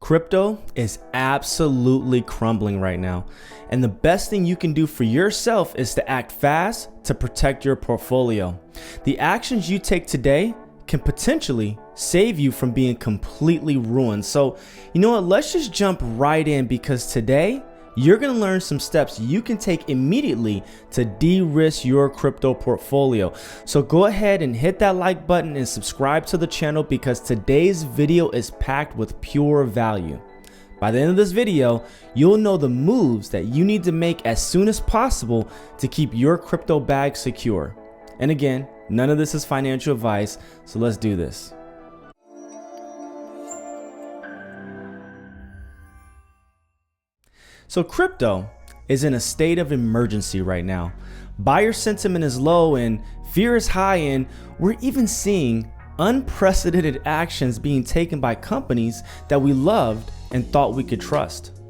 Crypto is absolutely crumbling right now. And the best thing you can do for yourself is to act fast to protect your portfolio. The actions you take today can potentially save you from being completely ruined. So, you know what? Let's just jump right in, because today you're going to learn some steps you can take immediately to de-risk your crypto portfolio. So go ahead and hit that like button and subscribe to the channel, because today's video is packed with pure value. By the end of this video, you'll know the moves that you need to make as soon as possible to keep your crypto bag secure. And again, none of this is financial advice, so let's do this. So crypto is in a state of emergency right now. Buyer sentiment is low and fear is high, and we're even seeing unprecedented actions being taken by companies that we loved and thought we could trust.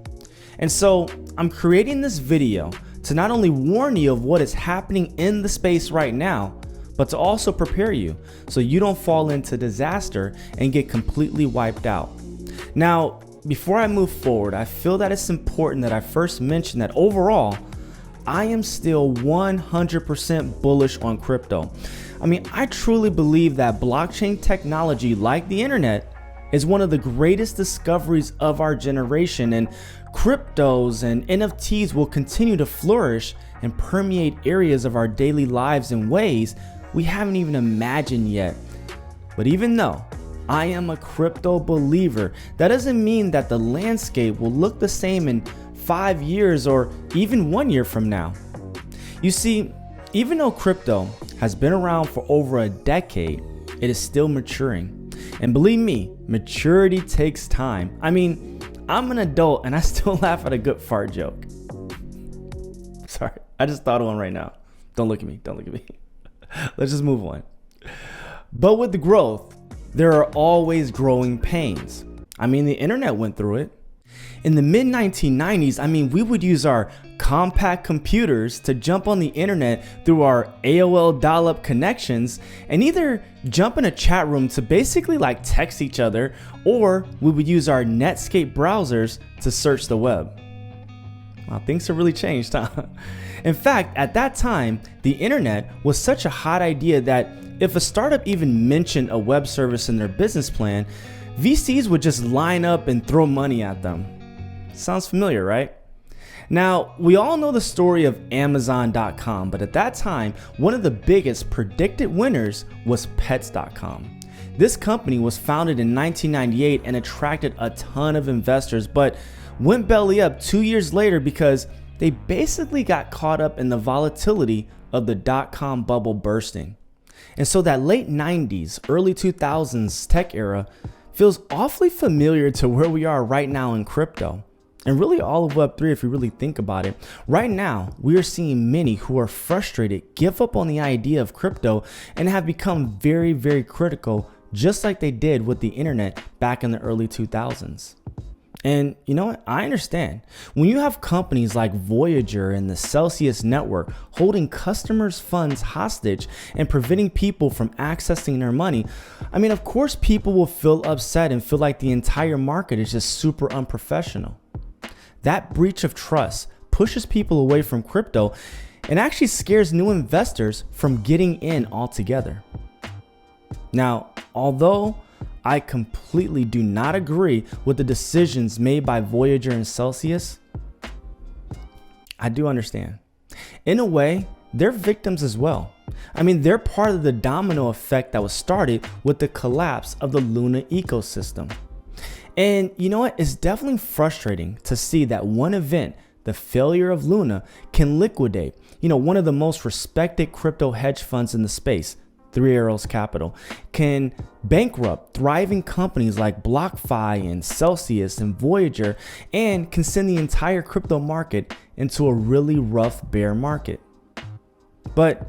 And so I'm creating this video to not only warn you of what is happening in the space right now, but to also prepare you so you don't fall into disaster and get completely wiped out. Now, before I move forward, I feel that it's important that I first mention that overall, I am still 100% bullish on crypto. I mean, I truly believe that blockchain technology, like the internet, is one of the greatest discoveries of our generation, and cryptos and NFTs will continue to flourish and permeate areas of our daily lives in ways we haven't even imagined yet. But even though I am a crypto believer, that doesn't mean that the landscape will look the same in 5 years or even 1 year from now. You see, even though crypto has been around for over a decade, it is still maturing. And believe me, maturity takes time. I mean, I'm an adult and I still laugh at a good fart joke. Sorry, I just thought of one right now. Don't look at me, don't look at me. Let's just move on. But with the growth, there are always growing pains. I mean, the internet went through it. In the mid 1990s, I mean, we would use our compact computers to jump on the internet through our AOL dial-up connections and either jump in a chat room to basically like text each other, or we would use our Netscape browsers to search the web. Wow, things have really changed, huh? In fact, at that time, the internet was such a hot idea that if a startup even mentioned a web service in their business plan, VCs would just line up and throw money at them. Sounds familiar, right? Now, we all know the story of Amazon.com, but at that time, one of the biggest predicted winners was Pets.com. This company was founded in 1998 and attracted a ton of investors, but went belly up 2 years later because they basically got caught up in the volatility of the dot-com bubble bursting. And so that late 90s, early 2000s tech era feels awfully familiar to where we are right now in crypto. And really all of Web3, if you really think about it. Right now, we are seeing many who are frustrated give up on the idea of crypto and have become very, very critical, just like they did with the internet back in the early 2000s. And you know what? I understand. When you have companies like Voyager and the Celsius network holding customers' funds hostage and preventing people from accessing their money, I mean, of course, people will feel upset and feel like the entire market is just super unprofessional. That breach of trust pushes people away from crypto and actually scares new investors from getting in altogether. Now, although I completely do not agree with the decisions made by Voyager and Celsius, I do understand. In a way, they're victims as well. I mean, they're part of the domino effect that was started with the collapse of the Luna ecosystem. And you know what? It's definitely frustrating to see that one event, the failure of Luna, can liquidate, one of the most respected crypto hedge funds in the space, Three Arrows Capital, can bankrupt thriving companies like BlockFi and Celsius and Voyager, and can send the entire crypto market into a really rough bear market. But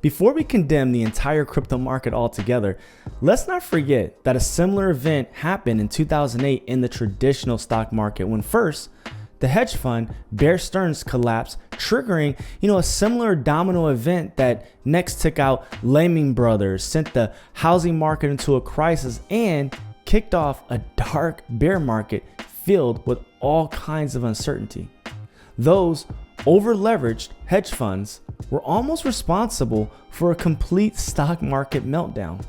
before we condemn the entire crypto market altogether, let's not forget that a similar event happened in 2008 in the traditional stock market, when first the hedge fund Bear Stearns collapsed, triggering a similar domino event that next took out Lehman Brothers, sent the housing market into a crisis, and kicked off a dark bear market filled with all kinds of uncertainty. Those over-leveraged hedge funds were almost responsible for a complete stock market meltdown.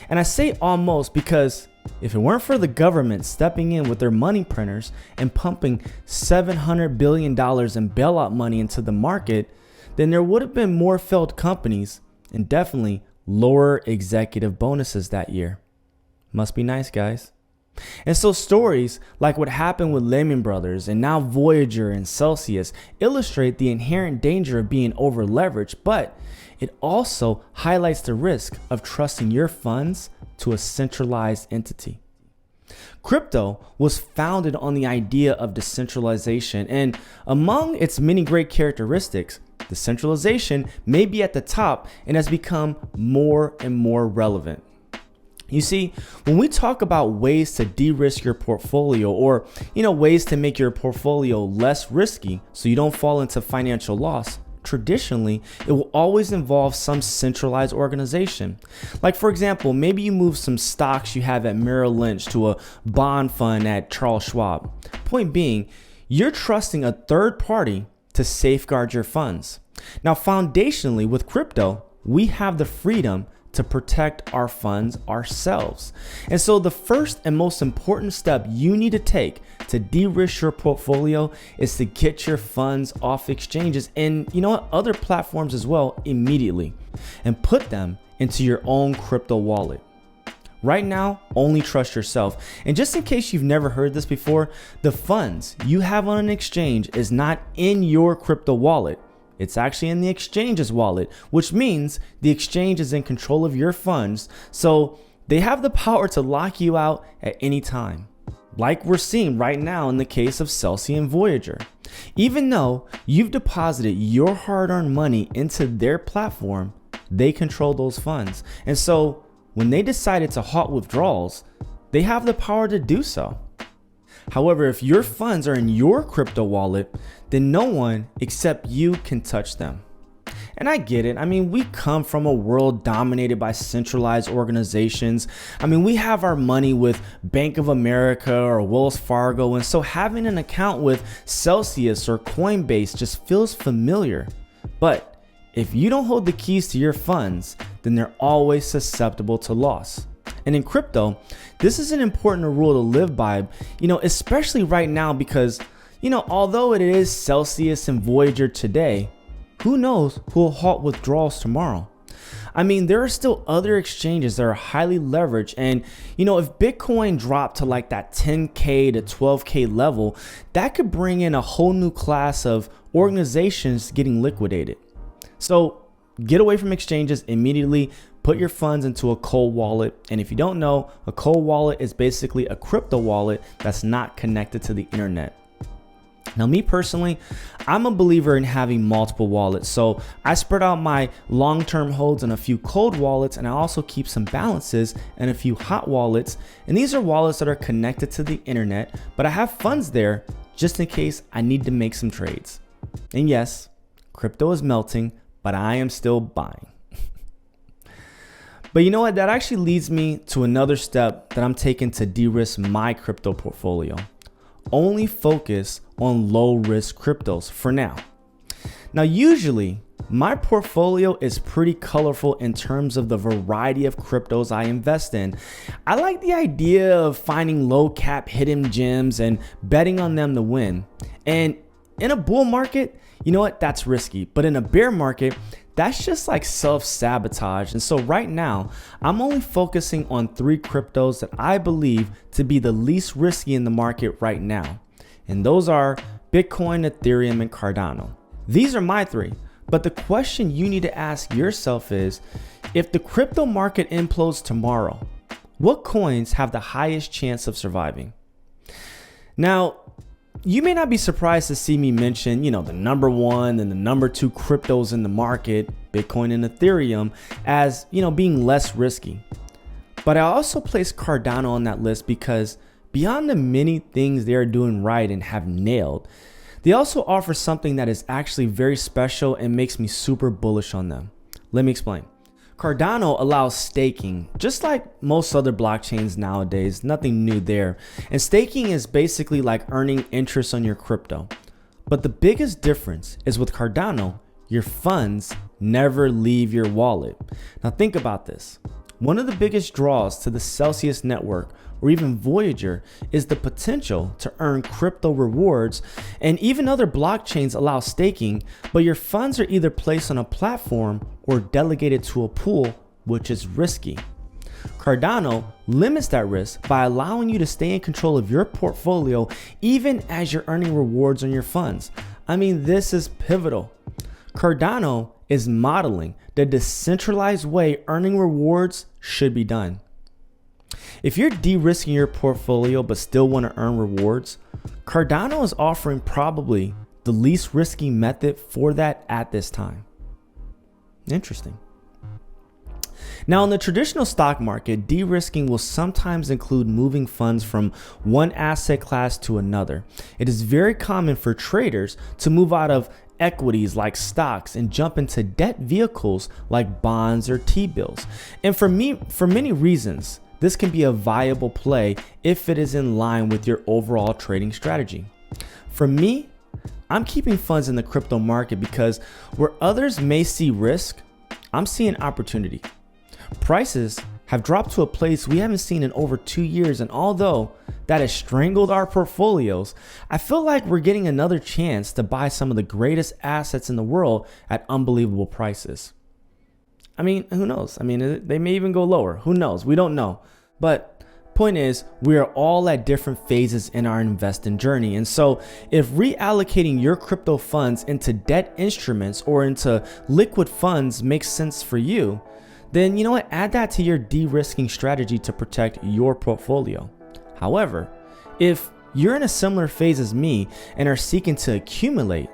And I say almost because if it weren't for the government stepping in with their money printers and pumping $700 billion in bailout money into the market, then there would have been more failed companies and definitely lower executive bonuses that year. Must be nice, guys. And so stories like what happened with Lehman Brothers and now Voyager and Celsius illustrate the inherent danger of being over leveraged, but it also highlights the risk of trusting your funds to a centralized entity. Crypto was founded on the idea of decentralization, and among its many great characteristics, decentralization may be at the top and has become more and more relevant. You see, when we talk about ways to de-risk your portfolio or, ways to make your portfolio less risky so you don't fall into financial loss, traditionally, it will always involve some centralized organization. Like, for example, maybe you move some stocks you have at Merrill Lynch to a bond fund at Charles Schwab. Point being, you're trusting a third party to safeguard your funds. Now, foundationally, with crypto, we have the freedom to protect our funds ourselves. And so the first and most important step you need to take to de-risk your portfolio is to get your funds off exchanges and other platforms as well immediately, and put them into your own crypto wallet. Right now, only trust yourself. And just in case you've never heard this before, the funds you have on an exchange is not in your crypto wallet. It's actually in the exchange's wallet, which means the exchange is in control of your funds. So they have the power to lock you out at any time, like we're seeing right now in the case of Celsius and Voyager. Even though you've deposited your hard-earned money into their platform, they control those funds. And so when they decided to halt withdrawals, they have the power to do so. However, if your funds are in your crypto wallet, then no one except you can touch them. And I get it. We come from a world dominated by centralized organizations. We have our money with Bank of America or Wells Fargo. And so having an account with Celsius or Coinbase just feels familiar. But if you don't hold the keys to your funds, then they're always susceptible to loss. And in crypto, this is an important rule to live by, especially right now because, although it is Celsius and Voyager today, who knows who will halt withdrawals tomorrow? There are still other exchanges that are highly leveraged. And, if Bitcoin dropped to like that 10K to 12K level, that could bring in a whole new class of organizations getting liquidated. So get away from exchanges immediately. Put your funds into a cold wallet. And if you don't know, a cold wallet is basically a crypto wallet that's not connected to the internet. Now, me personally, I'm a believer in having multiple wallets. So I spread out my long-term holds in a few cold wallets, and I also keep some balances in a few hot wallets. And these are wallets that are connected to the internet, but I have funds there just in case I need to make some trades. And yes, crypto is melting, but I am still buying. But you know what? That actually leads me to another step that I'm taking to de-risk my crypto portfolio. Only focus on low-risk cryptos for now. Now, usually, my portfolio is pretty colorful in terms of the variety of cryptos I invest in. I like the idea of finding low-cap hidden gems and betting on them to win. And in a bull market, you know what? That's risky. But in a bear market, that's just like self-sabotage. And so right now, I'm only focusing on 3 cryptos that I believe to be the least risky in the market right now. And those are Bitcoin, Ethereum, and Cardano. These are my 3. But the question you need to ask yourself is, if the crypto market implodes tomorrow, what coins have the highest chance of surviving? Now, you may not be surprised to see me mention, the number 1 and the number 2 cryptos in the market, Bitcoin and Ethereum, as, being less risky. But I also place Cardano on that list because beyond the many things they are doing right and have nailed, they also offer something that is actually very special and makes me super bullish on them. Let me explain. Cardano allows staking, just like most other blockchains nowadays, nothing new there. And staking is basically like earning interest on your crypto. But the biggest difference is with Cardano, your funds never leave your wallet. Now think about this. One of the biggest draws to the Celsius network or even Voyager is the potential to earn crypto rewards, and even other blockchains allow staking, but your funds are either placed on a platform or delegated to a pool, which is risky. Cardano limits that risk by allowing you to stay in control of your portfolio even as you're earning rewards on your funds. I mean, this is pivotal. Cardano is modeling the decentralized way earning rewards should be done. If you're de-risking your portfolio but still want to earn rewards, Cardano is offering probably the least risky method for that at this time. Interesting. Now, in the traditional stock market, de-risking will sometimes include moving funds from one asset class to another. It is very common for traders to move out of equities like stocks and jump into debt vehicles like bonds or T-bills. And for many reasons, this can be a viable play if it is in line with your overall trading strategy. For me, I'm keeping funds in the crypto market because where others may see risk, I'm seeing opportunity. Prices have dropped to a place we haven't seen in over 2 years, and although that has strangled our portfolios, I feel like we're getting another chance to buy some of the greatest assets in the world at unbelievable prices. I mean, who knows? I mean, they may even go lower. Who knows? We don't know. But point is, we are all at different phases in our investing journey. And so if reallocating your crypto funds into debt instruments or into liquid funds makes sense for you, then you know what? Add that to your de-risking strategy to protect your portfolio. However, if you're in a similar phase as me and are seeking to accumulate,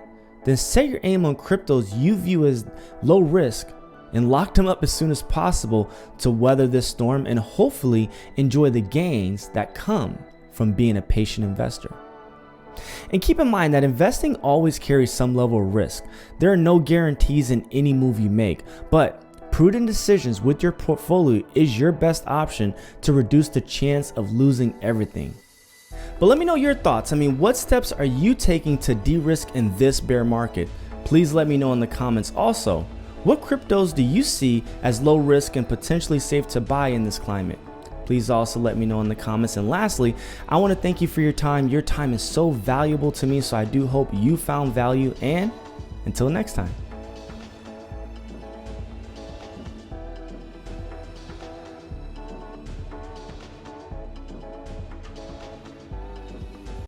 then set your aim on cryptos you view as low risk and lock them up as soon as possible to weather this storm and hopefully enjoy the gains that come from being a patient investor. And keep in mind that investing always carries some level of risk. There are no guarantees in any move you make, but prudent decisions with your portfolio is your best option to reduce the chance of losing everything. But let me know your thoughts. I mean, what steps are you taking to de-risk in this bear market? Please let me know in the comments. Also, what cryptos do you see as low risk and potentially safe to buy in this climate? Please also let me know in the comments. And lastly, I want to thank you for your time. Your time is so valuable to me, so I do hope you found value, and until next time.